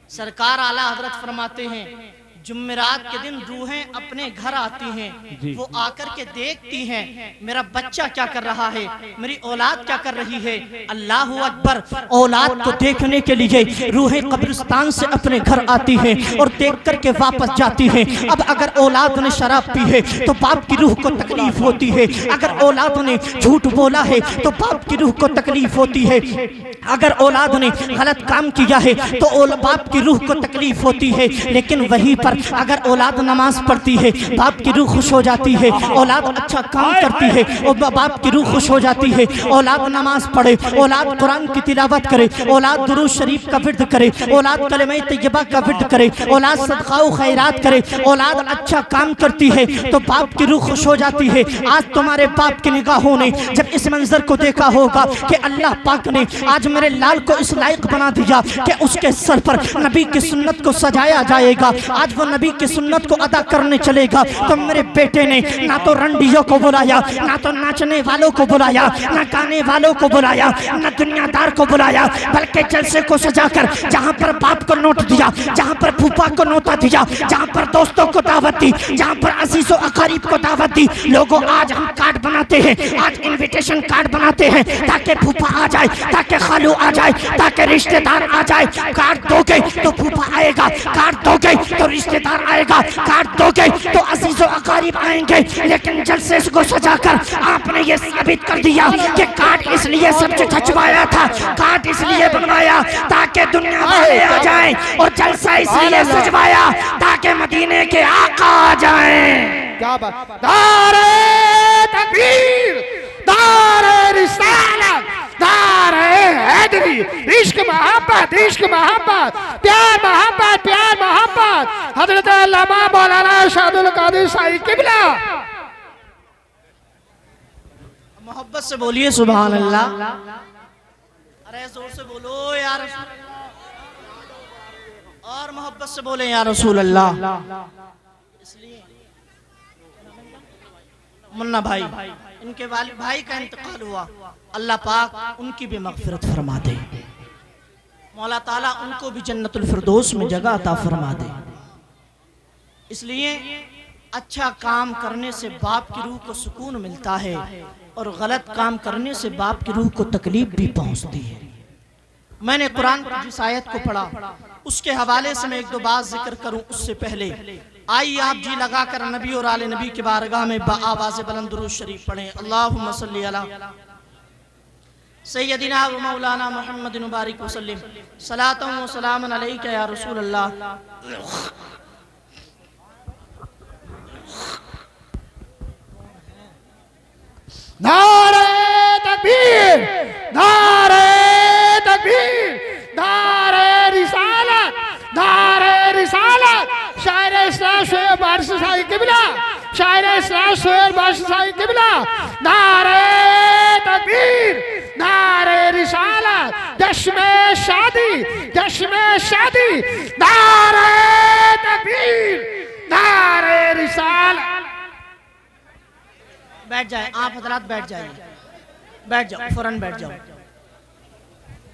سرکار اعلیٰ حضرت فرماتے ہیں جمعرات کے دن روحیں اپنے گھر آتی ہیں، وہ آ کر کے دیکھتی ہیں میرا بچہ کیا کر رہا ہے، میری اولاد کیا کر رہی ہے۔ اللہ اکبر، اولاد کو دیکھنے کے لیے روحیں قبرستان سے اپنے گھر آتی ہیں اور دیکھ کر کے واپس جاتی ہیں۔ اب اگر اولاد نے شراب پی ہے تو باپ کی روح کو تکلیف ہوتی ہے، اگر اولاد نے جھوٹ بولا ہے تو باپ کی روح کو تکلیف ہوتی ہے، اگر اولاد نے غلط کام کیا ہے تو باپ کی روح کو تکلیف ہوتی ہے۔ لیکن وہیں پر اگر اولاد نماز پڑھتی ہے باپ کی روح خوش ہو جاتی ہے، اولاد اچھا کام کرتی ہے اور باپ کی روح خوش ہو جاتی ہے۔ اولاد نماز پڑھے، اولاد قرآن کی تلاوت کرے، اولاد درود شریف کا ورد کرے، اولاد کلمہ طیبہ کا ورد کرے، اولاد صدقہ و خیرات کرے، اولاد اچھا کام کرتی ہے تو باپ کی روح خوش ہو جاتی ہے۔ آج تمہارے باپ کی نگاہوں نے جب اس منظر کو دیکھا ہوگا کہ اللہ پاک نے آج میرے لال کو اس لائق بنا دیا کہ اس کے سر پر نبی کی سنت کو سجایا جائے گا، آج وہ نبی کی سنت کو ادا کرنے چلے گا، تو میرے بیٹے نے نہ تو رنڈیوں کو بلایا، نہ تو ناچنے والوں کو بلایا، نہ گانے والوں کو بلایا، نہ دنیا دار کو بلایا، بلکہ جلسے کو سجا کر جہاں پر باپ کو نوٹ دیا، جہاں پر پھوپھا کو نوٹا دیا، جہاں پر دوستوں کو دعوت دی، جہاں پر عزیز و اقارب کو دعوت دی۔ لوگوں آج ہم کارڈ بناتے ہیں، آج انویٹیشن کارڈ بناتے ہیں تاکہ پھوپھا آ جائے، تاکہ خالو آ جائے، تاکہ رشتہ دار آ جائے۔ کارڈ دو گے تو پھوپھا آئے گا، کارڈ دو گے تو رشتہ دار آئے گا، کارڈ دو گے تو عزیز و اقارب آئیں گے۔ لیکن جلسے کو سجا کر آپ نے یہ ثابت کر دیا کہ کارڈ اس لیے سب سے چھچوایا تھا، کارڈ اس لیے بنوایا تاکہ دنیا والے آ جائیں، اور جلسہ اس لیے سجوایا تاکہ مدینے کے آقا آ جائیں۔ کیا بات! نعرہ تکبیر، نعرہ رسالت، نعرہ حیدری، عشق محبت، عشق محبت، پیار محبت، پیار محبت۔ حضرت علامہ مولانا شاہد القادر صاحب قبلہ، محبت سے بولیے سبحان اللہ، ارے زور سے بولو یا رسول اللہ، اور محبت سے بولیں یا رسول اللہ۔ اس لیے منا بھائی، ان کے والد بھائی کا انتقال ہوا، اللہ پاک ان کی بھی مغفرت فرما دے، مولا تعالیٰ ان کو بھی جنت الفردوس میں جگہ عطا فرما دے۔ اس لیے اچھا کام کرنے سے باپ کی روح کو سکون ملتا ہے، اور غلط کام کرنے سے باپ کی روح کو تکلیف بھی پہنچتی ہے۔ میں نے قرآن کی جس آیت کو پڑھا اس کے حوالے سے میں ایک دو بات ذکر کروں، اس سے پہلے آئیے آپ جی لگا کر نبی اور آل نبی کی بارگاہ میں بآواز بلند درود شریف پڑھیں۔ اللہم صلی علی سیدنا و مولانا محمد مبارک وسلم، صلاۃ و سلام علیک یا رسول اللہ۔ نعرہ تکبیر، نعرہ تکبیر، نعرہ رسالت، نعرہ رسالت۔ شاعر اسلام شعیب بارش صاحب قبلہ، شاعر اسلام شعیب بارش صاحب قبلہ، نعرہ تکبیر، نعرہ رسالت، جشن شادی، جشن شادی، نعرہ تکبیر، نعرہ رسالت۔ بیٹھ جائیں آپ حضرات، بیٹھ جائیں، بیٹھ جاؤ، فوراً بیٹھ جاؤ،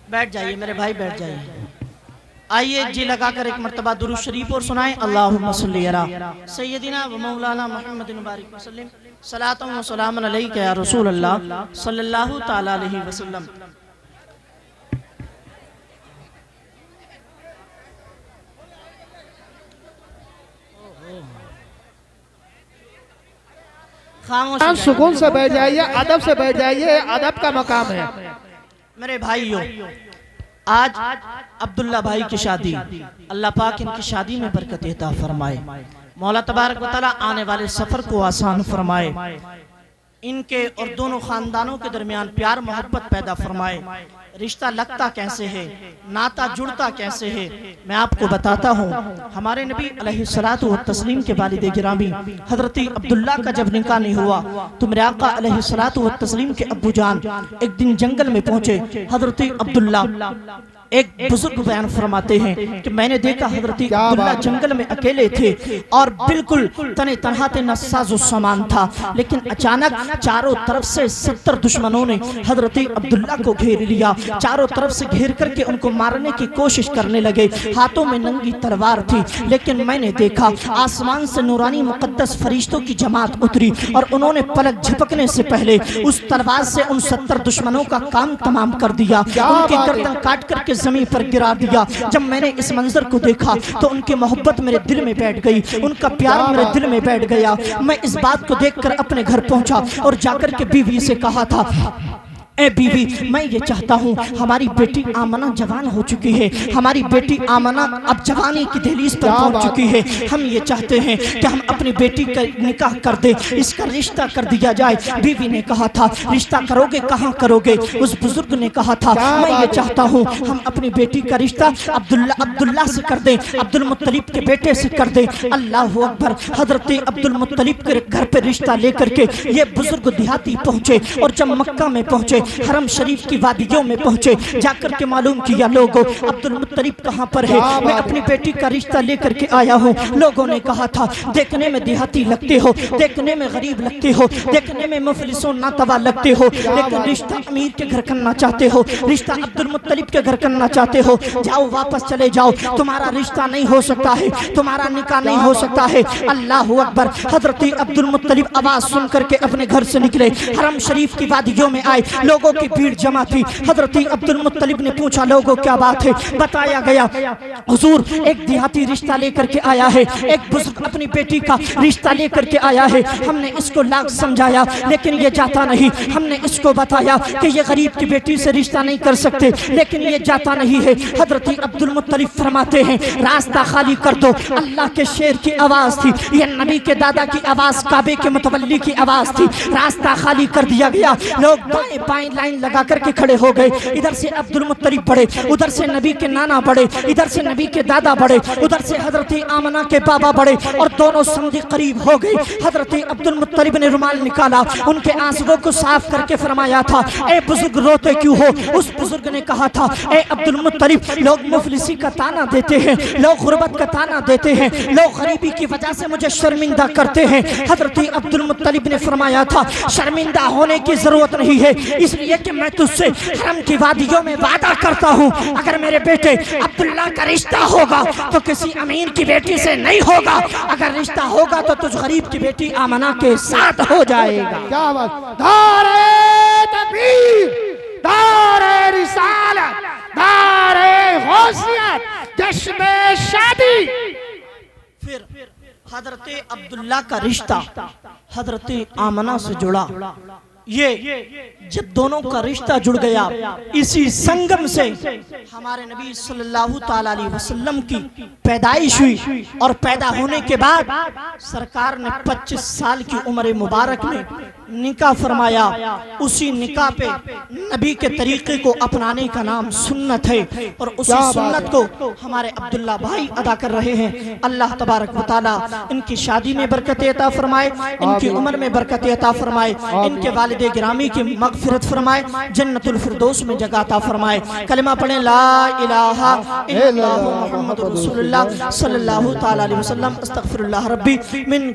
بیٹھ جائیے میرے بھائی، بیٹھ جائیے۔ آئیے جی لگا کر ایک مرتبہ درود شریف اور سنائیں۔ اللہم صلی علی سیدنا و مولانا محمد مبارک وسلم، صلاۃ و سلام علیک یا رسول اللہ صلی اللہ تعالیٰ علیہ وسلم۔ سکون سے بیٹھ جائیے، ادب سے بیٹھ جائیے، ادب کا مقام ہے۔ میرے بھائیوں، آج عبداللہ بھائی کی شادی، اللہ پاک ان کی شادی میں برکت عطا فرمائے، مولا تبارک و تعالیٰ آنے والے سفر کو آسان فرمائے، ان کے اور دونوں خاندانوں کے درمیان پیار محبت پیدا فرمائے۔ رشتہ لگتا کیسے ہے، ناتا جڑتا کیسے ہے، میں آپ کو بتاتا ہوں۔ ہمارے نبی علیہ الصلوۃ والتسلیم کے والد گرامی حضرت عبداللہ کا جب نکاح نہیں ہوا تو میرے آقا علیہ الصلوۃ والتسلیم کے ابو جان ایک دن جنگل میں پہنچے۔ حضرت عبداللہ ایک بزرگ بیان فرماتے ہیں کہ میں نے دیکھا حضرت عبداللہ جنگل میں اکیلے تھے اور بالکل تنے تنہا تھے، نہ ساز و سامان تھا، لیکن اچانک چاروں طرف سے 70 دشمنوں نے حضرت عبداللہ کو گھیر لیا، چاروں طرف سے گھیر کر کے ان کو مارنے کی کوشش کرنے لگے، ہاتھوں میں ننگی تلوار تھی، لیکن میں نے دیکھا آسمان سے نورانی مقدس فرشتوں کی جماعت اتری اور انہوں نے پلک جھپکنے سے پہلے اس تلوار سے ان 70 دشمنوں کا کام تمام کر دیا، ان کی گردن کاٹ کر کے زمین پر گرا دیا۔ جب میں نے اس منظر کو دیکھا تو ان کی محبت میرے دل میں بیٹھ گئی، ان کا پیار میرے دل میں بیٹھ گیا۔ میں اس بات کو دیکھ کر اپنے گھر پہنچا اور جا کر کے بیوی سے کہا تھا، اے بیوی میں یہ چاہتا ہوں، ہماری بیٹی آمنہ جوان ہو چکی ہے، ہماری بیٹی آمنہ اب جوانی کی دہلیز پر پہنچ چکی ہے، ہم یہ چاہتے ہیں کہ ہم اپنی بیٹی کا نکاح کر دیں، اس کا رشتہ کر دیا جائے۔ بیوی نے کہا تھا، رشتہ کرو گے کہاں کرو گے؟ اس بزرگ نے کہا تھا، میں یہ چاہتا ہوں ہم اپنی بیٹی کا رشتہ عبداللہ سے کر دیں، عبد المطلب کے بیٹے سے کر دیں۔ اللہ اکبر! حضرت عبد المطلب کے گھر پہ رشتہ لے کر کے یہ بزرگ دیہاتی پہنچے، اور جب مکہ میں پہنچے، حرم شریف کی وادیوں میں پہنچے، جا کر کے معلوم کیا لوگوں عبد المطلب کہاں پر ہے، میں اپنی بیٹی کا رشتہ لے کر کے آیا ہوں۔ لوگوں نے کہا تھا، دیکھنے میں دیہاتی لگتے ہو، دیکھنے میں غریب لگتے ہو، دیکھنے میں مفلس و ناتوا لگتے ہو، لیکن رشتہ امیر کے گھر کرنا چاہتے ہو، رشتہ عبد المطلب کے گھر کرنا چاہتے ہو، جاؤ واپس چلے جاؤ، تمہارا رشتہ نہیں ہو سکتا ہے، تمہارا نکاح نہیں ہو سکتا ہے۔ اللہ اکبر! حضرت عبد المطلب آواز سن کر کے اپنے گھر سے نکلے، حرم شریف کی وادیوں میں آئے، لوگوں کی بھیڑ جمع تھی۔ حضرت عبد المطلب نے پوچھا، لوگوں کیا بات ہے؟ بتایا گیا، حضور ایک دیہاتی رشتہ لے کر کے آیا ہے، ایک بزرگ اپنی بیٹی کا رشتہ لے کر کے آیا ہے، ہم نے اس کو لاکھ سمجھایا لیکن یہ جاتا نہیں، ہم نے اس کو بتایا کہ یہ غریب کی بیٹی سے رشتہ نہیں کر سکتے، لیکن یہ جاتا نہیں ہے۔ حضرت عبد المطلب فرماتے ہیں، راستہ خالی کر دو۔ اللہ کے شیر کی آواز تھی، یہ نبی کے دادا کی آواز، کعبے کے متولی کی آواز تھی، راستہ خالی کر دیا گیا۔ لوگ بائیں بائیں لائن لگا کر کے کھڑے ہو گئے، ادھر سے عبد المطلب بڑھے، ادھر سے نبی کے نانا بڑھے، ادھر سے نبی کے دادا بڑھے، ادھر سے حضرت آمنہ کے بابا بڑھے، اور دونوں سمجھ قریب ہو گئے۔ حضرت عبد المطلب نے رومال نکالا، ان کے آنسوؤں کو صاف کر کے فرمایا تھا، اے بزرگ روتے کیوں ہو؟ اس بزرگ نے کہا تھا، اے عبد المطلب لوگ مفلسی کا تانا دیتے ہیں، لوگ غربت کا تانا دیتے ہیں، لوگ غریبی کی وجہ سے مجھے شرمندہ کرتے ہیں۔ حضرت عبد المطلب نے فرمایا تھا، شرمندہ ہونے کی ضرورت نہیں ہے، اس لیے کہ میں تجھ سے حرم کی وادیوں میں وعدہ کرتا ہوں، اگر میرے بیٹے عبداللہ کا رشتہ ہوگا تو کسی امیر کی بیٹی سے نہیں ہوگا، اگر رشتہ ہوگا تو تجھ غریب کی بیٹی آمنہ کے ساتھ ہو جائے گا۔ کیا بات! دار تکبیر، دار رسالت، دار غوثیت، جشن شادی۔ پھر حضرت عبداللہ کا رشتہ حضرت آمنہ سے جڑا۔ یہ جب دونوں کا رشتہ جڑ گیا، اسی سنگم سے ہمارے نبی صلی اللہ تعالیٰ علیہ وسلم کی پیدائش ہوئی، اور پیدا ہونے کے بعد سرکار نے 25 سال کی عمر مبارک میں نکاح فرمایا۔ اسی نکاح پہ نبی کے طریقے کو اپنانے کا نام سنت ہے، اور اسی سنت کو ہمارے عبداللہ بھائی ادا کر رہے ہیں۔ اللہ تبارک و تعالیٰ ان کی شادی میں برکت عطا فرمائے، ان کی عمر میں برکت عطا فرمائے، ان کے والد گرامی کی مغفرت فرمائے، جنت الفردوس میں جگہ عطا فرمائے۔ کلمہ پڑھیں، لا الہ الا اللہ محمد رسول اللہ صلی اللہ تعالیٰ علیہ وسلم، استغفر اللہ ربی من